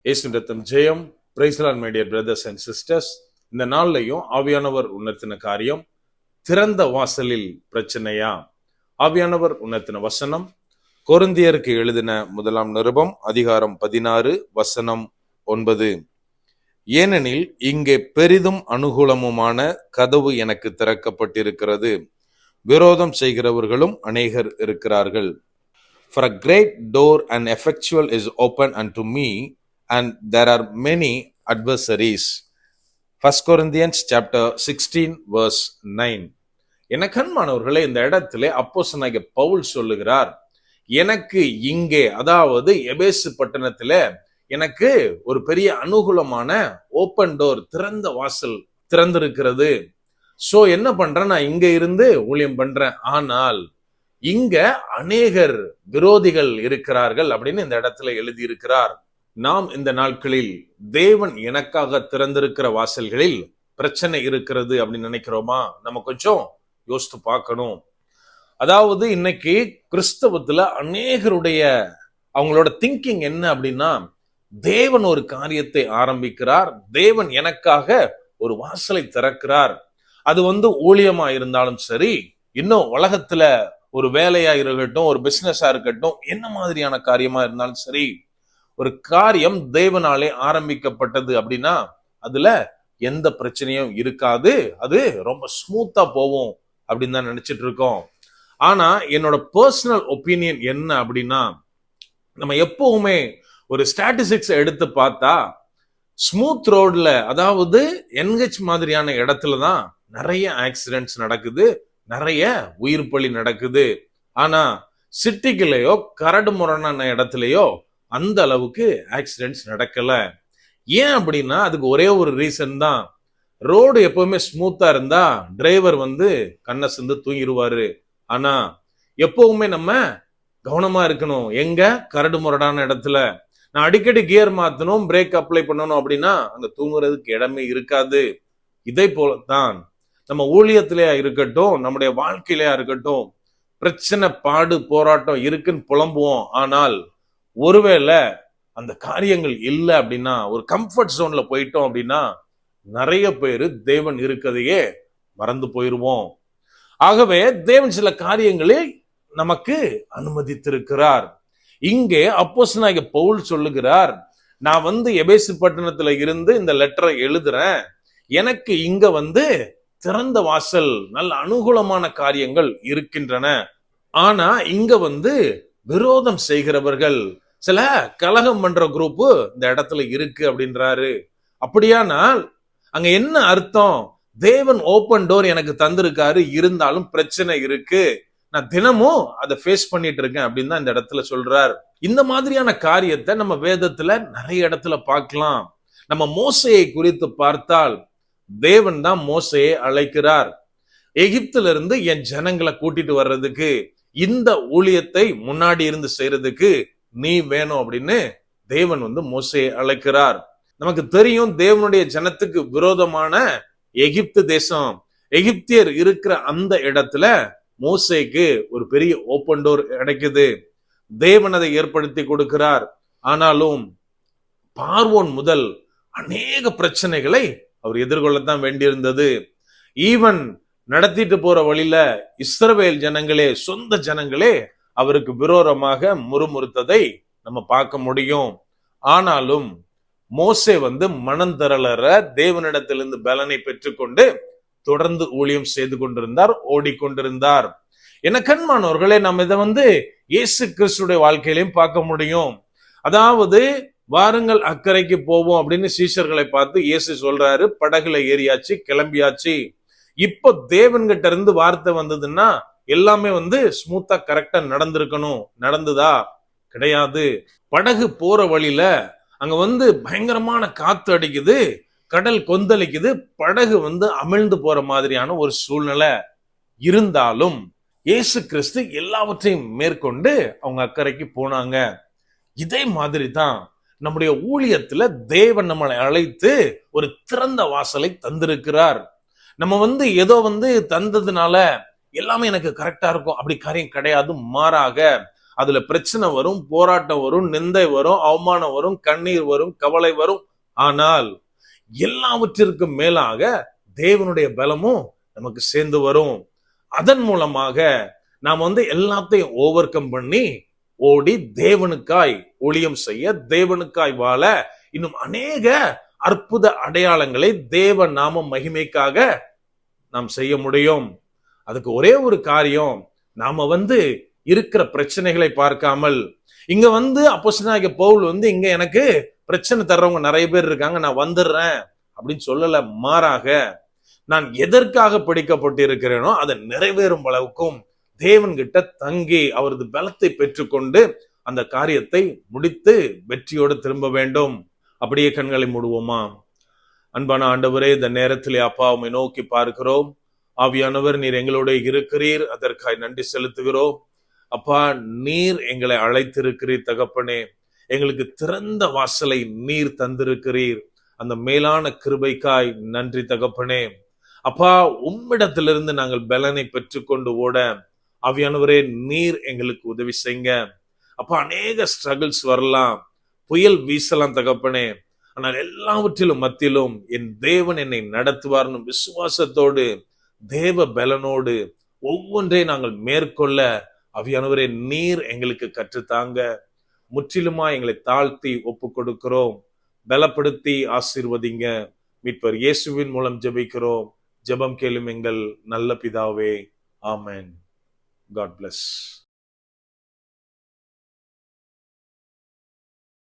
இயேசுவின் ரத்தம் ஜெயம். Praise the Lord my dear brothers and sisters. இந்த நாள்லையும் ஆவியானவர் உணர்த்தின காரியம், திறந்த வாசலில் பிரச்சனையா? ஆவியானவர் உணர்த்தின வசனம் கொரிந்தியருக்கு எழுதின முதலாம் நிருபம் அதிகாரம் 16 வசனம் 9. ஏனெனில் இங்கே பெரிதும் அனுகூலமுமான கதவு எனக்கு திறக்கப்பட்டிருக்கிறது, விரோதம் செய்கிறவர்களும் அநேகர் இருக்கிறார்கள். For a great door and effectual is open unto me, and there are many adversaries. 1 Corinthians chapter 16 verse 9. என கண்மானவர்களே, இந்த இடத்திலே அப்போஸ்தலனாகிய பவுல் சொல்லுகிறார், எனக்கு இங்கே, அதாவது எபேசு பட்டணத்திலே எனக்கு ஒரு பெரிய அனுகூலமான ஓப்பன் டோர், திறந்த வாசல் திறந்திருக்கிறது. சோ என்ன பண்றேன், நான் இங்க இருந்து ஊழியம் பண்றேன். ஆனால் இங்க அநேகர் விரோதிகள் இருக்கிறார்கள் அப்படின்னு இந்த இடத்துல எழுதியிருக்கிறார். நாம் இந்த நாட்களில் தேவன் எனக்காக திறந்திருக்கிற வாசல்களில் பிரச்சனை இருக்கிறது அப்படின்னு நினைக்கிறோமா? நம்ம கொஞ்சம் யோசித்து பார்க்கணும். அதாவது இன்னைக்கு கிறிஸ்தவத்துல அநேகருடைய அவங்களோட திங்கிங் என்ன அப்படின்னா, தேவன் ஒரு காரியத்தை ஆரம்பிக்கிறார், தேவன் எனக்காக ஒரு வாசலை திறக்கிறார். அது ஊழியமா இருந்தாலும் சரி, இன்னும் உலகத்துல ஒரு வேலையா இருக்கட்டும், ஒரு பிசினஸா இருக்கட்டும், என்ன மாதிரியான காரியமா இருந்தாலும் சரி, ஒரு காரியம் தேவனாலே ஆரம்பிக்கப்பட்டது அப்படின்னா அதுல எந்த பிரச்சனையும் இருக்காது, அது ரொம்ப ஸ்மூத்தா போகும் அப்படின்னு தான் நினைச்சிட்டு இருக்கோம். ஆனா என்னோட பர்சனல் ஒப்பீனியன் என்ன அப்படின்னா, நம்ம எப்பவுமே ஒரு ஸ்டாட்டிஸ்டிக்ஸ் எடுத்து பார்த்தா ஸ்மூத் ரோட்ல, அதாவது என்ஹெச் மாதிரியான இடத்துலதான் நிறைய ஆக்சிடென்ட்ஸ் நடக்குது, நிறைய உயிர் பலி நடக்குது. ஆனா சிட்டிக்குள்ளேயோ கரடு முரடான இடத்துலயோ அந்த அளவுக்கு ஆக்சிடென்ட்ஸ் நடக்கல. ஏன் அப்படின்னா அதுக்கு ஒரே ஒரு ரீசன் தான். ரோடு எப்பவுமே ஸ்மூத்தா இருந்தா டிரைவர் கண்ணை சிந்து தூங்கிடுவாரு. ஆனா எப்பவுமே நம்ம கவனமா இருக்கணும். எங்க? கரடு முரடான இடத்துல. நான் அடிக்கடி கியர் மாத்தணும், பிரேக் அப்ளை பண்ணணும் அப்படின்னா அங்க தூங்குறதுக்கு இடமே இருக்காது. இதே போலத்தான் நம்ம ஊழியத்திலேயா இருக்கட்டும், நம்முடைய வாழ்க்கையிலேயா இருக்கட்டும், பிரச்சனை, பாடு, போராட்டம் இருக்குன்னு புலம்புவோம். ஆனால் ஒருவேளை அந்த காரியங்கள் இல்லை அப்படின்னா, ஒரு கம்ஃபர்ட் ஜோன்ல போயிட்டோம் அப்படின்னா நிறைய பேரு தேவன் இருக்கதையே மறந்து போயிருவோம். ஆகவே தேவன் சில காரியங்களை நமக்கு அனுமதித்திருக்கிறார். இங்கே அப்போஸ்தலனாகிய பவுல் சொல்லுகிறார், நான் எபேசு பட்டணத்துல இருந்து இந்த லெட்டரை எழுதுறேன், எனக்கு இங்க திறந்த வாசல், நல்ல அனுகூலமான காரியங்கள் இருக்கின்றன. ஆனா இங்க விரோதம் செய்கிறவர்கள், சில கலகம் பண்ற குரூப் இந்த இடத்துல இருக்கு அப்படின்றாரு. அப்படியானால் அங்க என்ன அர்த்தம்? தேவன் ஓப்பன் டோர் எனக்கு தந்திருக்காரு, இருந்தாலும் பிரச்சனை இருக்கு, நான் தினமும் அதை ஃபேஸ் பண்ணிட்டு இருக்கேன் அப்படின்னு தான் இந்த இடத்துல சொல்றார். இந்த மாதிரியான காரியத்தை நம்ம வேதத்துல நிறைய இடத்துல பார்க்கலாம். நம்ம மோசேயை குறித்து பார்த்தால், தேவன் தான் மோசேயை அழைக்கிறார், எகிப்துல இருந்து என் ஜனங்களை கூட்டிட்டு வர்றதுக்கு, இந்த ஊழியத்தை முன்னாடி இருந்து செய்யறதுக்கு நீ வேணும் அப்படின்னு தேவன் மோசேயை அழைக்கிறார். நமக்கு தெரியும், தேவனுடைய ஜனத்துக்கு விரோதமான எகிப்து தேசம், எகிப்தியர் இருக்கிற அந்த இடத்துல மோசேக்கு ஒரு பெரிய ஓப்பன் டோர் கிடைக்குது. தேவன் அதை ஏற்படுத்தி கொடுக்கிறார். ஆனாலும் பார்வோன் முதல் அநேக பிரச்சனைகளை அவர் எதிர்கொள்ளத்தான் வேண்டியிருந்தது. ஈவன் நடத்திட்டு போற வழியில இஸ்ரவேல் ஜனங்களே, சொந்த ஜனங்களே அவருக்கு விரோதமாக முறுமுறுத்ததை நம்ம பார்க்க முடியும். ஆனாலும் மோசே மனம் தரலற தேவனிடத்திலிருந்து பலனை பெற்றுக்கொண்டு தொடர்ந்து ஊழியம் செய்து கொண்டிருந்தார், ஓடிக்கொண்டிருந்தார். என கண்மானவர்களே, நம்ம இதை இயேசு கிறிஸ்துடைய வாழ்க்கையிலையும் பார்க்க முடியும். அதாவது வாருங்கள் அக்கறைக்கு போவோம் அப்படின்னு சீஷர்களை பார்த்து இயேசு சொல்றாரு, படகுல ஏறியாச்சு, கிளம்பியாச்சு. இப்போ தேவன்கிட்ட இருந்து வார்த்தை வந்ததுன்னா எல்லாமே ஸ்மூத்தா கரெக்டா நடந்திருக்கணும். நடந்துதா? கிடையாது. படகு போற வழியில அங்க பயங்கரமான காத்து அடிக்குது, கடல் கொந்தளிக்குது, படகு அமிழ்ந்து போற மாதிரியான ஒரு சூழ்நிலை இருந்தாலும் இயேசு கிறிஸ்து எல்லாவற்றையும் மேற்கொண்டு அவங்க அக்கறைக்கு போனாங்க. இதே மாதிரி தான் நம்முடைய ஊழியத்துல தேவன் நம்மளை அழைத்து ஒரு திறந்த வாசலை தந்திருக்கிறார். நம்ம ஏதோ தந்ததுனால எல்லாமே எனக்கு கரெக்டா இருக்கும் அப்படி காரியம் கிடையாது. மாறாக அதுல பிரச்சனை வரும், போராட்டம் வரும், நிந்தை வரும், அவமானம் வரும், கண்ணீர் வரும், கவலை வரும். ஆனால் எல்லாவற்றிற்கும் மேலாக தேவனுடைய பலமும் நமக்கு சேர்ந்து வரும். அதன் மூலமாக நாம் எல்லாத்தையும் ஓவர் கம் பண்ணி ஓடி தேவனுக்காய் ஊழியம் செய்ய, தேவனுக்காய் வாழ, இன்னும் அநேக அற்புத அடையாளங்களை தேவ நாம மகிமைக்காக நாம் செய்ய முடியும். அதுக்கு ஒரே ஒரு காரியம், நாம இருக்கிற பிரச்சனைகளை பார்க்காமல், இங்க அப்போஸ்தலனாகிய பவுல் இங்க எனக்கு பிரச்சனை தர்றவங்க நிறைய பேர் இருக்காங்க, நான் வந்துடுறேன் அப்படின்னு சொல்லல. மாறாக நான் எதற்காக பிடிக்கப்பட்டிருக்கிறேனோ அதை நிறைவேறும் அளவுக்கும் தேவன்கிட்ட தங்கி அவரது பலத்தை பெற்றுக்கொண்டு அந்த காரியத்தை முடித்து வெற்றியோடு திரும்ப வேண்டும். அப்படியே கண்களை மூடுவோமா? அன்பான ஆண்டவரே, இந்த நேரத்திலே அப்பா உம்மை நோக்கி பார்க்கிறோம். ஆவியானவர், நீர் எங்களோட இருக்கிறீர், அதற்காய் நன்றி செலுத்துகிறோம். அப்பா, நீர் எங்களை அழைத்திருக்கிறீர் தகப்பனே. எங்களுக்கு திறந்த வாசலை நீர் தந்திருக்கிறீர். அந்த மேலான கிருபைக்காய் நன்றி தகப்பனே. அப்பா, உம்மிடத்திலிருந்து நாங்கள் பலனை பெற்றுக்கொண்டு ஓட ஆவியானவரே நீர் எங்களுக்கு உதவி செய்யுங்க. அப்பா, அநேக ஸ்ட்ரகிள்ஸ் வரலாம், புயல் வீசலாம் தகப்பனே. ஆனால் எல்லாவற்றிலும் மத்தியிலும் என் தேவன் என்னை நடத்துவார்னு விசுவாசத்தோடு தேவ பலனோடு ஒவ்வொன்றை நாங்கள் மேற்கொள்ள ஆவியானவரே நீர் எங்களுக்கு கற்றுத்தாங்க. முற்றிலுமா எங்களை தாழ்த்தி ஒப்பு கொடுக்கிறோம். பலப்படுத்தி ஆசீர்வதிங்க. மீட்பர் இயேசுவின் மூலம் ஜெபிக்கிறோம். ஜெபம் கேளும் எங்கள் நல்ல பிதாவே. ஆமென். God bless.